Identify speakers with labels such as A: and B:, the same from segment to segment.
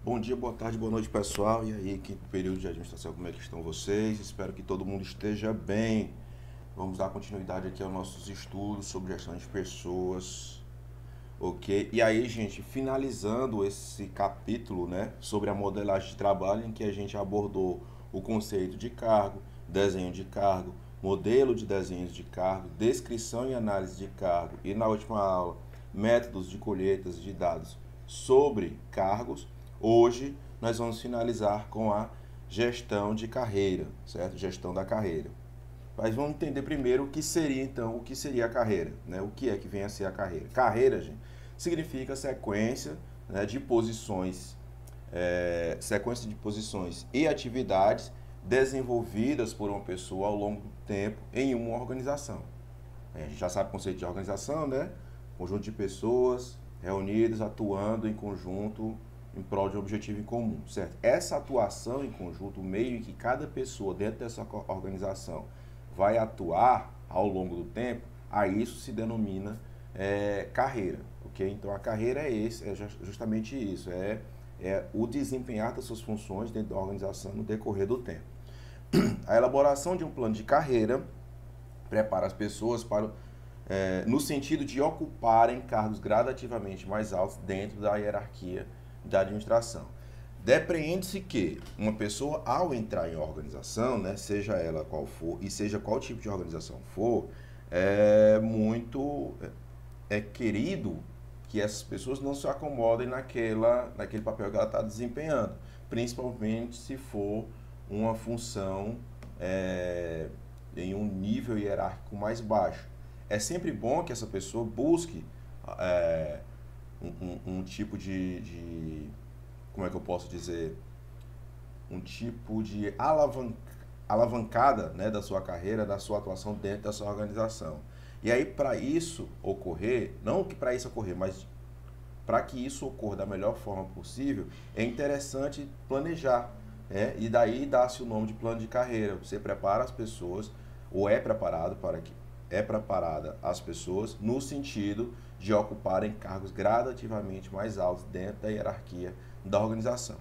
A: Bom dia, boa tarde, boa noite, pessoal. E aí, quinto período de administração, como é que estão vocês? Espero que todo mundo esteja bem. Vamos dar continuidade aqui aos nossos estudos sobre gestão de pessoas, ok? E aí, gente, finalizando esse capítulo, né, sobre a modelagem de trabalho, em que a gente abordou o conceito de cargo, desenho de cargo, modelo de desenhos de cargo, descrição e análise de cargo, e na última aula, métodos de colheitas de dados sobre cargos. Hoje nós vamos finalizar com a gestão de carreira, certo? Gestão da carreira. Mas vamos entender primeiro o que seria então, o que seria a carreira, né? O que é que vem a ser a carreira? Carreira, gente, significa sequência, né, de posições, sequência de posições e atividades desenvolvidas por uma pessoa ao longo do tempo em uma organização. A gente já sabe o conceito de organização, né? Conjunto de pessoas reunidas, atuando em conjunto em prol de um objetivo em comum, certo? Essa atuação em conjunto, o meio em que cada pessoa dentro dessa organização vai atuar ao longo do tempo, a isso se denomina carreira, ok? Então a carreira é justamente isso, é o desempenhar das suas funções dentro da organização no decorrer do tempo. A elaboração de um plano de carreira prepara as pessoas para no sentido de ocuparem cargos gradativamente mais altos dentro da hierarquia da administração. Depreende-se que uma pessoa, ao entrar em organização, né, seja ela qual for, e seja qual tipo de organização for, é querido que essas pessoas não se acomodem naquele papel que ela está desempenhando, principalmente se for uma função em um nível hierárquico mais baixo. É sempre bom que essa pessoa busque um tipo como é que eu posso dizer, um tipo de alavancada, né, da sua carreira, da sua atuação dentro da sua organização. E aí, para isso ocorrer, não que para isso ocorrer, mas para que isso ocorra da melhor forma possível, é interessante planejar. E daí dá-se o nome de plano de carreira. Você prepara as pessoas, ou é preparada as pessoas no sentido de ocuparem cargos gradativamente mais altos dentro da hierarquia da organização.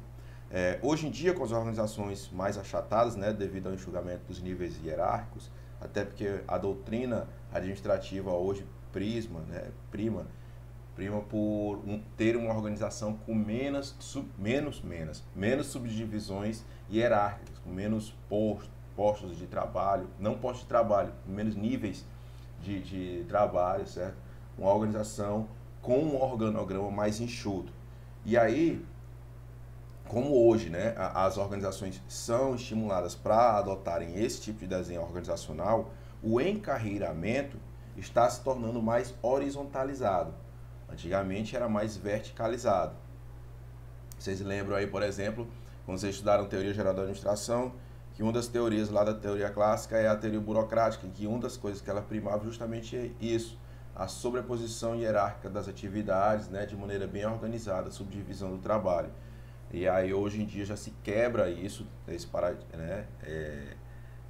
A: Hoje em dia, com as organizações mais achatadas, né, devido ao enxugamento dos níveis hierárquicos, até porque a doutrina administrativa hoje prima por ter uma organização com menos subdivisões hierárquicas, com menos postos de trabalho, não postos de trabalho, menos níveis de trabalho, certo? Uma organização com um organograma mais enxuto. E aí, como hoje, né, as organizações são estimuladas para adotarem esse tipo de desenho organizacional, o encarreiramento está se tornando mais horizontalizado. Antigamente era mais verticalizado. Vocês lembram aí, por exemplo, quando vocês estudaram teoria geral da administração, que uma das teorias lá da teoria clássica é a teoria burocrática, em que uma das coisas que ela primava justamente é isso, a sobreposição hierárquica das atividades, né, de maneira bem organizada, subdivisão do trabalho. E aí hoje em dia já se quebra isso,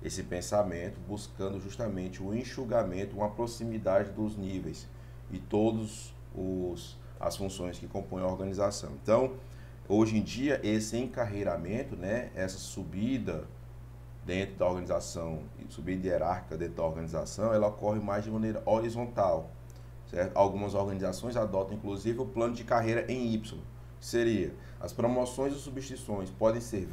A: esse pensamento, buscando justamente o enxugamento, uma proximidade dos níveis e todos as funções que compõem a organização. Então, hoje em dia, esse encarreiramento, né, essa subida dentro da organização, subida hierárquica dentro da organização, ela ocorre mais de maneira horizontal, certo? Algumas organizações adotam, inclusive, o plano de carreira em Y. Seria, as promoções e substituições podem ser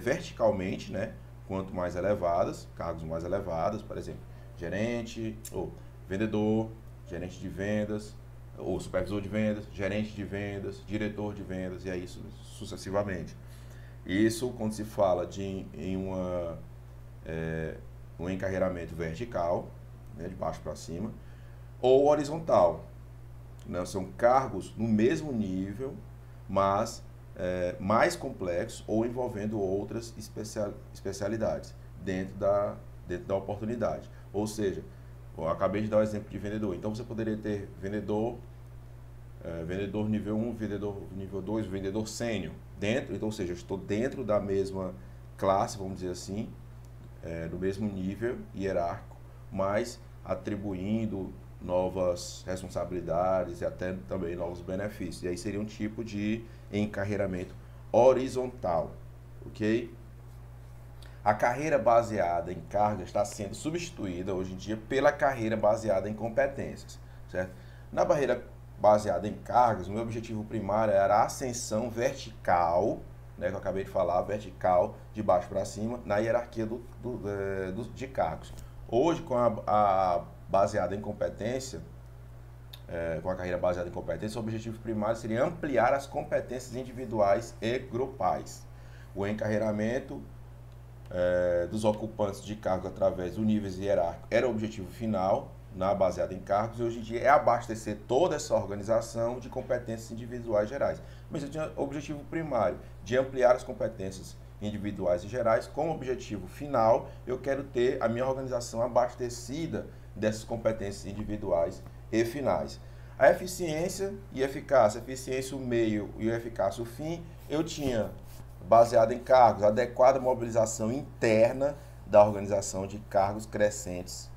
A: verticalmente, né, quanto mais elevadas, cargos mais elevados, por exemplo, gerente ou vendedor, gerente de vendas, ou supervisor de vendas, gerente de vendas, diretor de vendas, e aí sucessivamente. Isso quando se fala um encarreiramento vertical, né, de baixo para cima, ou horizontal. Né, são cargos no mesmo nível, mas mais complexos ou envolvendo outras especialidades dentro da oportunidade. Ou seja, eu acabei de dar o exemplo de vendedor. Então você poderia ter vendedor nível 1, vendedor nível 2, vendedor sênior. Então, ou seja, eu estou dentro da mesma classe, vamos dizer assim, do mesmo nível hierárquico, mas atribuindo novas responsabilidades e até também novos benefícios. E aí seria um tipo de encarreiramento horizontal, ok? A carreira baseada em cargas está sendo substituída hoje em dia pela carreira baseada em competências, certo? Na barreira baseada em cargas, o meu objetivo primário era a ascensão vertical, né, que eu acabei de falar, vertical, de baixo para cima, na hierarquia de cargos. Hoje, com a baseada em competência, com a carreira baseada em competência, o objetivo primário seria ampliar as competências individuais e grupais. O encarreiramento dos ocupantes de cargo através do níveis hierárquicos era o objetivo final, baseado em cargos, e hoje em dia é abastecer toda essa organização de competências individuais gerais. Mas eu tinha o objetivo primário de ampliar as competências individuais e gerais. Como objetivo final, eu quero ter a minha organização abastecida dessas competências individuais e finais. A eficiência e eficácia, eficiência o meio e eficácia o fim, eu tinha baseado em cargos, adequada mobilização interna da organização de cargos crescentes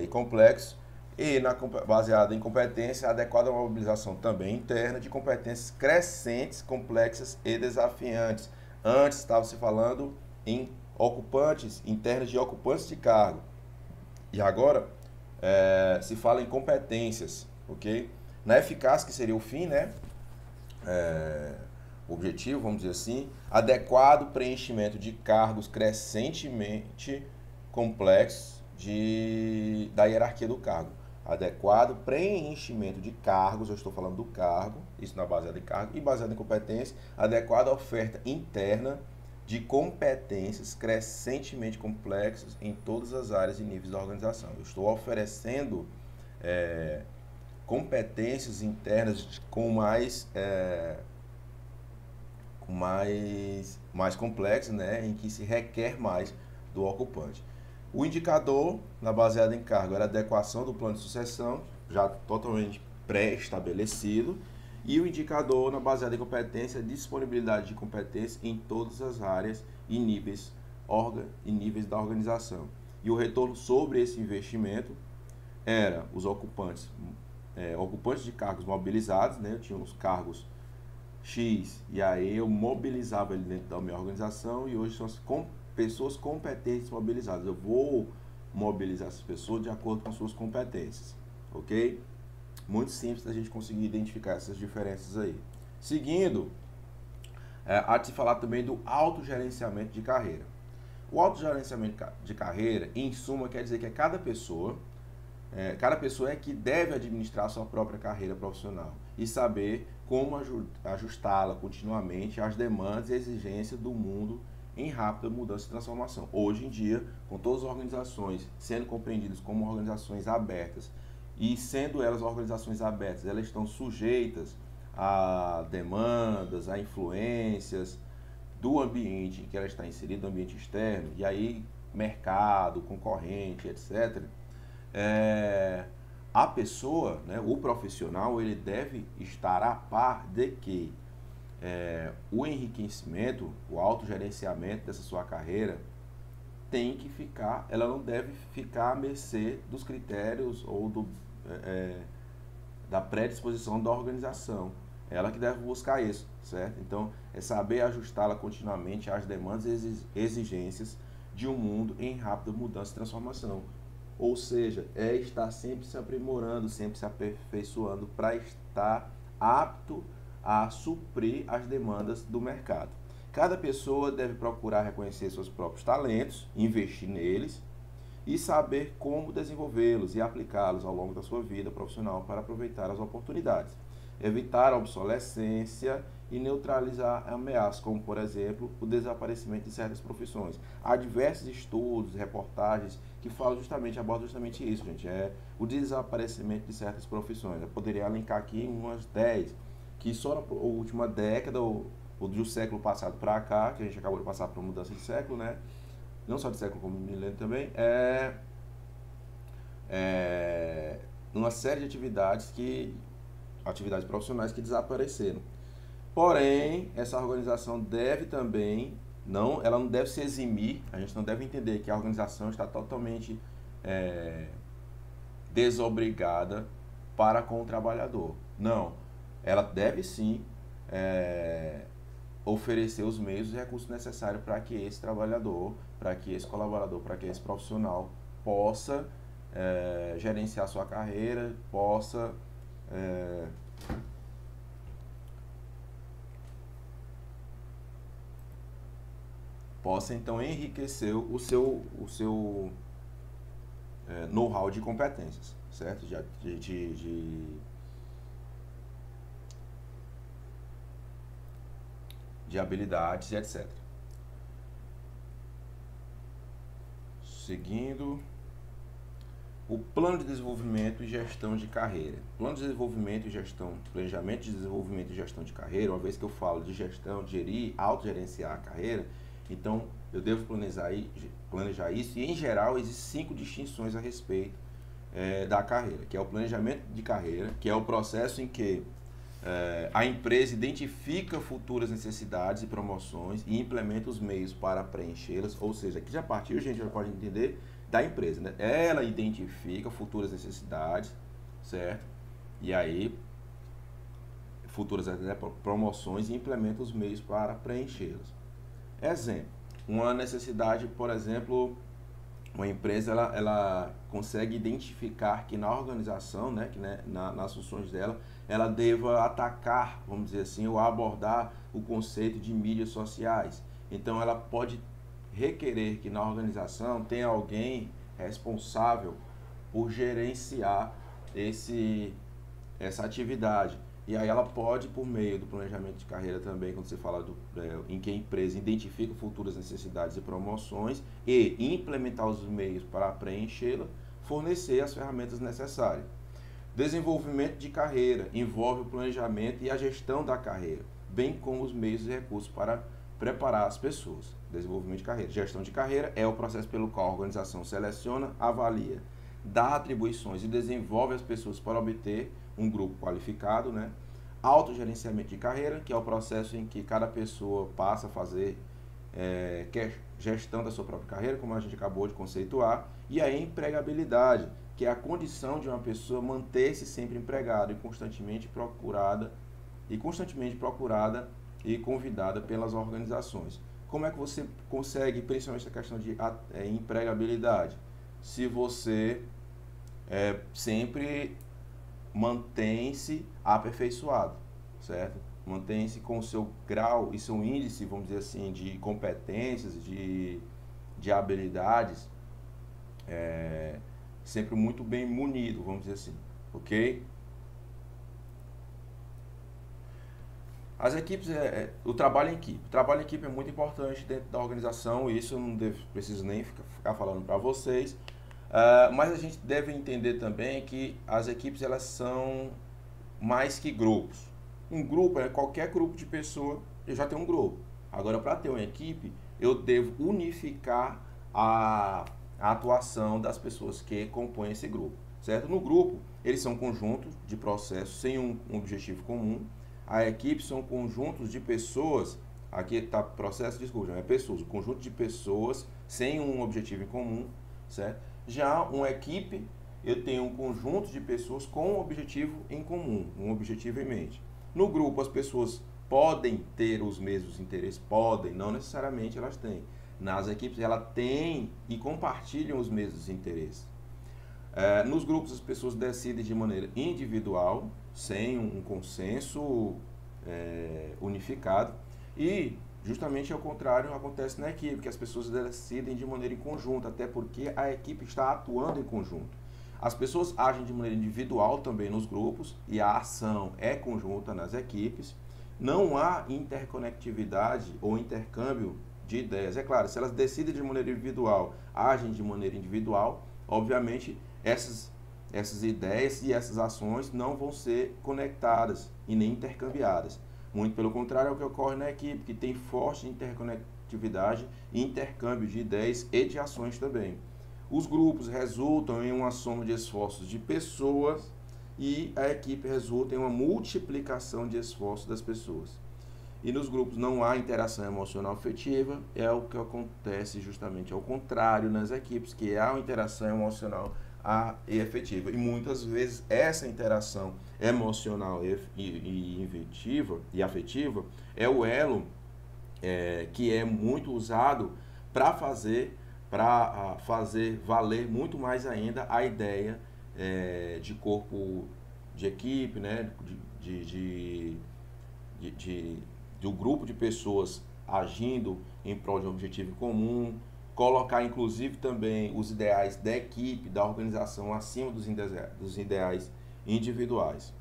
A: e complexos, e baseado em competência, adequada mobilização também interna de competências crescentes, complexas e desafiantes. Antes estava se falando em ocupantes, internas de ocupantes de cargo, e agora se fala em competências, ok? Na eficácia, que seria o fim, né? O objetivo, vamos dizer assim, adequado preenchimento de cargos crescentemente complexos da hierarquia do cargo. Adequado preenchimento de cargos, eu estou falando do cargo, isso na baseada em cargo, e baseado em competência, adequada oferta interna de competências crescentemente complexas em todas as áreas e níveis da organização. Eu estou oferecendo competências internas com mais complexas, né, em que se requer mais do ocupante. O indicador, baseado em cargo, era a adequação do plano de sucessão, já totalmente pré-estabelecido, e o indicador, baseado em competência, disponibilidade de competência em todas as áreas e níveis da organização. E o retorno sobre esse investimento era os ocupantes de cargos mobilizados, né, eu tinha os cargos X, e aí eu mobilizava ele dentro da minha organização, e hoje são as pessoas competentes mobilizadas. Eu vou mobilizar essas pessoas de acordo com suas competências, ok? Muito simples da gente conseguir identificar essas diferenças aí. Seguindo, há de se falar também do autogerenciamento de carreira. O autogerenciamento de carreira, em suma, quer dizer que cada pessoa é que deve administrar a sua própria carreira profissional e saber como ajustá-la continuamente às demandas e exigências do mundo em rápida mudança e transformação. Hoje em dia, com todas as organizações sendo compreendidas como organizações abertas, e sendo elas organizações abertas, elas estão sujeitas a demandas, a influências do ambiente em que ela está inserida, do ambiente externo, e aí mercado, concorrente, etc., a pessoa, né, o profissional, ele deve estar a par de que o enriquecimento, o autogerenciamento dessa sua carreira tem que ficar, ela não deve ficar à mercê dos critérios ou da predisposição da organização. Ela que deve buscar isso, certo? Então, é saber ajustá-la continuamente às demandas e exigências de um mundo em rápida mudança e transformação. Ou seja, é estar sempre se aprimorando, sempre se aperfeiçoando para estar apto a suprir as demandas do mercado. Cada pessoa deve procurar reconhecer seus próprios talentos, investir neles e saber como desenvolvê-los e aplicá-los ao longo da sua vida profissional para aproveitar as oportunidades. Evitar a obsolescência e neutralizar ameaças, como, por exemplo, o desaparecimento de certas profissões. Há diversos estudos, reportagens que abordam justamente isso, gente, o desaparecimento de certas profissões. Eu poderia elencar aqui umas 10, que só na última década, ou do século passado para cá, que a gente acabou de passar por uma mudança de século, né? Não só de século, como milênio também, uma série de atividades profissionais que desapareceram. Porém, essa organização deve também, ela não deve se eximir, a gente não deve entender que a organização está totalmente desobrigada para com o trabalhador. Não, ela deve sim oferecer os meios e recursos necessários para que esse trabalhador, para que esse colaborador, para que esse profissional possa gerenciar sua carreira, possa então enriquecer o seu know-how de competências, certo? De habilidades e etc. Seguindo, o plano de desenvolvimento e gestão de carreira. Plano de desenvolvimento e gestão, planejamento de desenvolvimento e gestão de carreira, uma vez que eu falo de gestão, de gerir, autogerenciar a carreira, então eu devo planejar isso, e em geral existem 5 distinções a respeito da carreira, que é o planejamento de carreira, que é o processo em que a empresa identifica futuras necessidades e promoções e implementa os meios para preenchê-las, ou seja, aqui já partiu, a gente já pode entender da empresa, né? Ela identifica futuras necessidades, certo? E aí, futuras promoções e implementa os meios para preenchê-las. Exemplo, uma necessidade, por exemplo, uma empresa ela consegue identificar que na organização, né, que nas funções dela, ela deva atacar, vamos dizer assim, ou abordar o conceito de mídias sociais. Então ela pode requerer que na organização tenha alguém responsável por gerenciar essa atividade. E aí ela pode, por meio do planejamento de carreira também, quando você fala em que a empresa identifica futuras necessidades e promoções e implementar os meios para preenchê-la, fornecer as ferramentas necessárias. Desenvolvimento de carreira envolve o planejamento e a gestão da carreira, bem como os meios e recursos para preparar as pessoas. Desenvolvimento de carreira. Gestão de carreira é o processo pelo qual a organização seleciona, avalia, dá atribuições e desenvolve as pessoas para obter um grupo qualificado, né? Autogerenciamento de carreira, que é o processo em que cada pessoa passa a fazer gestão da sua própria carreira, como a gente acabou de conceituar, e a empregabilidade, que é a condição de uma pessoa manter-se sempre empregada e constantemente procurada e convidada pelas organizações. Como é que você consegue, principalmente essa questão de empregabilidade? Se você sempre mantém-se aperfeiçoado, certo? Mantém-se com o seu grau e seu índice, vamos dizer assim, de competências, de habilidades, sempre muito bem munido, vamos dizer assim, ok? As equipes, o trabalho em equipe. O trabalho em equipe é muito importante dentro da organização, e isso eu não preciso nem ficar falando para vocês. Mas a gente deve entender também que as equipes elas são mais que grupos. Um grupo é qualquer grupo de pessoa, eu já tenho um grupo. Agora, para ter uma equipe, eu devo unificar a atuação das pessoas que compõem esse grupo, certo? No grupo, eles são conjuntos de processos sem um objetivo comum. A equipe são conjuntos de pessoas, aqui está processo, desculpa, não é pessoas, um conjunto de pessoas sem um objetivo em comum, certo? Já uma equipe, eu tenho um conjunto de pessoas com um objetivo em comum, um objetivo em mente. No grupo, as pessoas podem ter os mesmos interesses, podem, não necessariamente elas têm. Nas equipes, elas têm e compartilham os mesmos interesses. Nos grupos, as pessoas decidem de maneira individual, sem um consenso unificado, e justamente ao contrário acontece na equipe, que as pessoas decidem de maneira em conjunto, até porque a equipe está atuando em conjunto. As pessoas agem de maneira individual também nos grupos, e a ação é conjunta nas equipes. Não há interconectividade ou intercâmbio de ideias. É claro, se elas decidem de maneira individual, agem de maneira individual, obviamente essas ideias e essas ações não vão ser conectadas e nem intercambiadas. Muito pelo contrário, é o que ocorre na equipe, que tem forte interconectividade e intercâmbio de ideias e de ações também. Os grupos resultam em uma soma de esforços de pessoas e a equipe resulta em uma multiplicação de esforços das pessoas. E nos grupos não há interação emocional afetiva, é o que acontece justamente ao contrário nas equipes, que há uma interação emocional e efetiva. E muitas vezes essa interação emocional e afetiva é o elo que é muito usado para fazer valer muito mais ainda a ideia de corpo de equipe, né? De um grupo de pessoas agindo em prol de um objetivo comum, colocar inclusive também os ideais da equipe, da organização acima dos ideais individuais.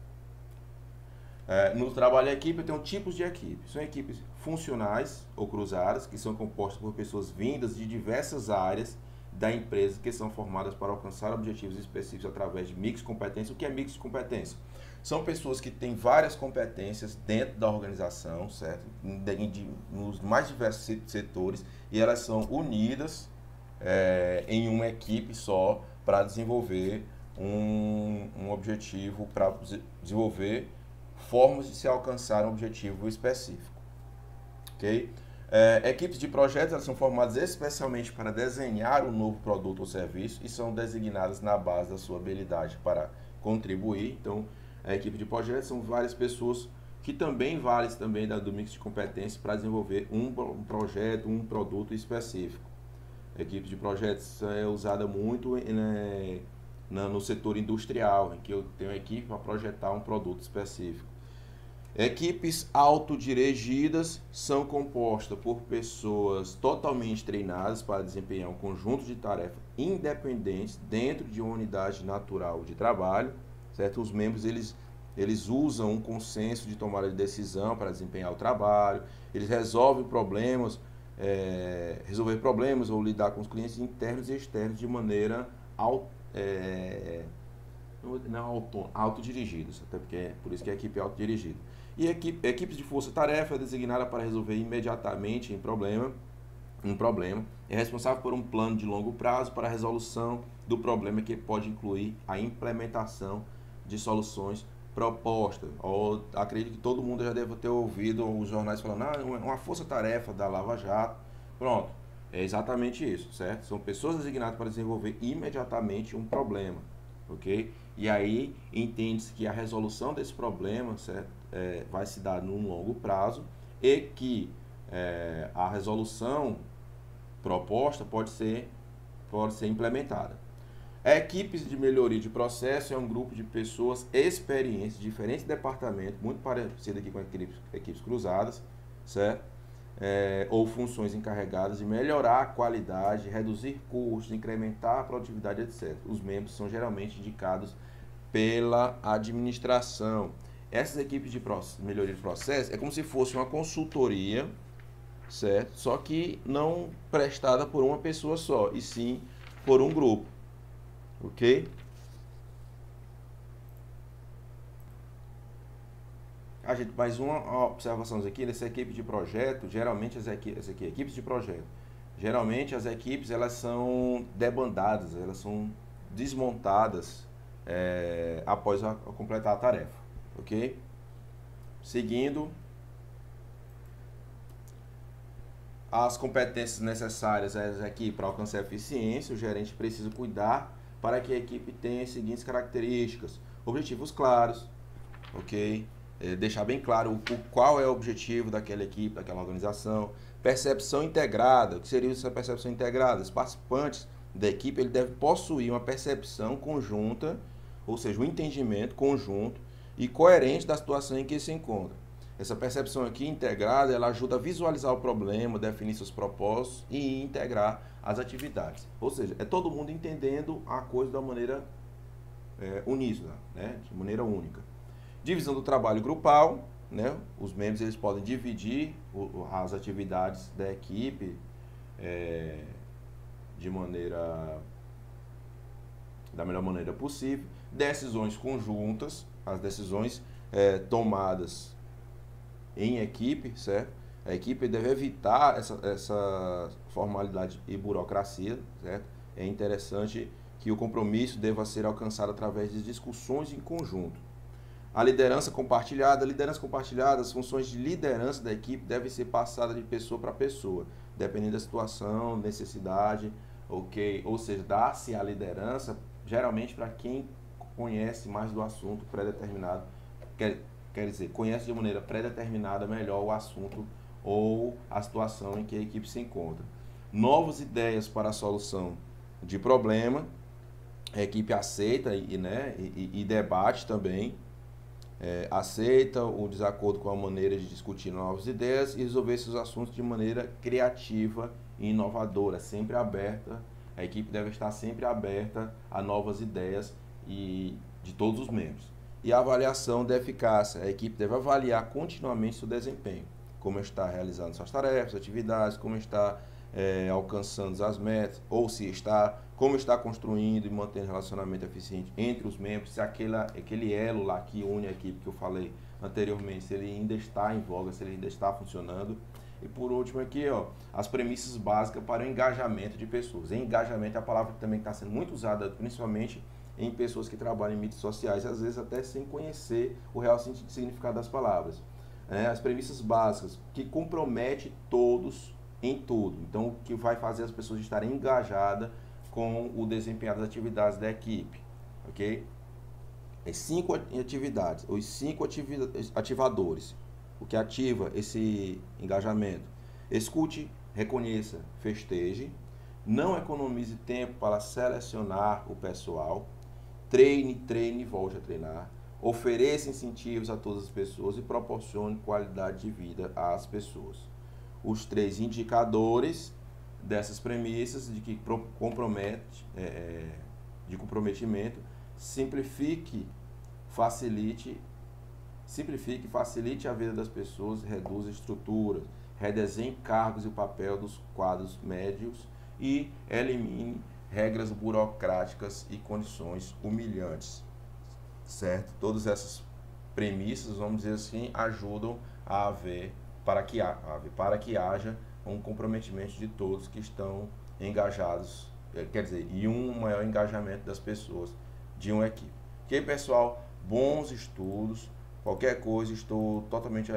A: No trabalho em equipe, eu tenho tipos de equipe. São equipes funcionais ou cruzadas, que são compostas por pessoas vindas de diversas áreas da empresa, que são formadas para alcançar objetivos específicos através de mix de competência. O que é mix de competência? São pessoas que têm várias competências dentro da organização, certo? Nos mais diversos setores, e elas são unidas em uma equipe só para desenvolver um objetivo, para desenvolver formas de se alcançar um objetivo específico. Ok? Equipes de projetos, elas são formadas especialmente para desenhar um novo produto ou serviço e são designadas na base da sua habilidade para contribuir. Então, a equipe de projetos são várias pessoas que também valem também do mix de competências para desenvolver um projeto, um produto específico. A equipe de projetos é usada muito no setor industrial, em que eu tenho uma equipe para projetar um produto específico. Equipes autodirigidas são compostas por pessoas totalmente treinadas para desempenhar um conjunto de tarefas independentes dentro de uma unidade natural de trabalho, certo? Os membros eles usam um consenso de tomada de decisão para desempenhar o trabalho, eles resolver problemas ou lidar com os clientes internos e externos de maneira autodirigidas, até porque é por isso que a equipe é autodirigida. E equipes de força-tarefa é designada para resolver imediatamente um problema, é responsável por um plano de longo prazo para a resolução do problema, que pode incluir a implementação de soluções propostas. Acredito que todo mundo já deve ter ouvido os jornais falando, uma força-tarefa da Lava Jato. Pronto, é exatamente isso, certo? São pessoas designadas para desenvolver imediatamente um problema, ok? E aí entende-se que a resolução desse problema, certo? Vai se dar num longo prazo e que a resolução proposta pode ser implementada. Equipes de melhoria de processo é um grupo de pessoas experientes de diferentes departamentos, muito parecido aqui com equipes cruzadas, certo? Ou funções encarregadas de melhorar a qualidade, reduzir custos, incrementar a produtividade, etc. Os membros são geralmente indicados pela administração. Essas equipes de melhoria de processo é como se fosse uma consultoria, certo? Só que não prestada por uma pessoa só, e sim por um grupo, ok? Mais uma observação aqui, nessa equipe de projeto, geralmente equipes de projeto, geralmente as equipes elas são debandadas, elas são desmontadas após completar a tarefa, ok? Seguindo, as competências necessárias aqui para alcançar a eficiência, o gerente precisa cuidar para que a equipe tenha as seguintes características: objetivos claros, ok? Deixar bem claro qual é o objetivo daquela equipe, daquela organização. Percepção integrada. O que seria essa percepção integrada? Os participantes da equipe ele deve possuir uma percepção conjunta, ou seja, um entendimento conjunto e coerente da situação em que se encontra. Essa percepção aqui integrada, ela ajuda a visualizar o problema, definir seus propósitos e integrar as atividades. Ou seja, é todo mundo entendendo a coisa da maneira uníssona, né? De maneira única. Divisão do trabalho grupal, né? Os membros eles podem dividir as atividades da equipe da melhor maneira possível. Decisões conjuntas, as decisões tomadas em equipe, certo? A equipe deve evitar essa formalidade e burocracia, certo? É interessante que o compromisso deva ser alcançado através de discussões em conjunto. A liderança compartilhada, as funções de liderança da equipe devem ser passadas de pessoa para pessoa, dependendo da situação, necessidade, ok? Ou seja, dá-se a liderança geralmente para quem conhece mais do assunto pré-determinado, quer dizer, conhece de maneira pré-determinada melhor o assunto ou a situação em que a equipe se encontra. Novas ideias para a solução de problema, a equipe aceita e debate também, aceita o desacordo com a maneira de discutir novas ideias e resolver esses assuntos de maneira criativa e inovadora, sempre aberta. A equipe deve estar sempre aberta a novas ideias e de todos os membros. E a avaliação da eficácia, a equipe deve avaliar continuamente seu desempenho, como está realizando suas tarefas, atividades, como está alcançando as metas, ou se está, como está construindo e mantendo relacionamento eficiente entre os membros, se aquele elo lá que une a equipe que eu falei anteriormente, se ele ainda está em voga, se ele ainda está funcionando. E por último aqui, ó, as premissas básicas para o engajamento de pessoas. Engajamento é a palavra que também está sendo muito usada, principalmente em pessoas que trabalham em mídias sociais, às vezes até sem conhecer o real significado das palavras. As premissas básicas, que compromete todos em tudo. Então, o que vai fazer as pessoas estarem engajadas com o desempenho das atividades da equipe, ok? As 5 atividades, os 5 ativadores. O que ativa esse engajamento? Escute, reconheça, festeje. Não economize tempo para selecionar o pessoal. Treine e volte a treinar. Ofereça incentivos a todas as pessoas e proporcione qualidade de vida às pessoas. Os 3 indicadores dessas premissas de que de comprometimento: simplifique e facilite a vida das pessoas, reduza estruturas, redesenhe cargos e o papel dos quadros médios e elimine regras burocráticas e condições humilhantes. Certo? Todas essas premissas, vamos dizer assim, ajudam a haver para que haja um comprometimento de todos que estão engajados, quer dizer, e um maior engajamento das pessoas de uma equipe. Ok, pessoal? Bons estudos. Qualquer coisa, estou totalmente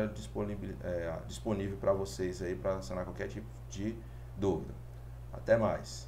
A: disponível para vocês aí, para sanar qualquer tipo de dúvida. Até mais.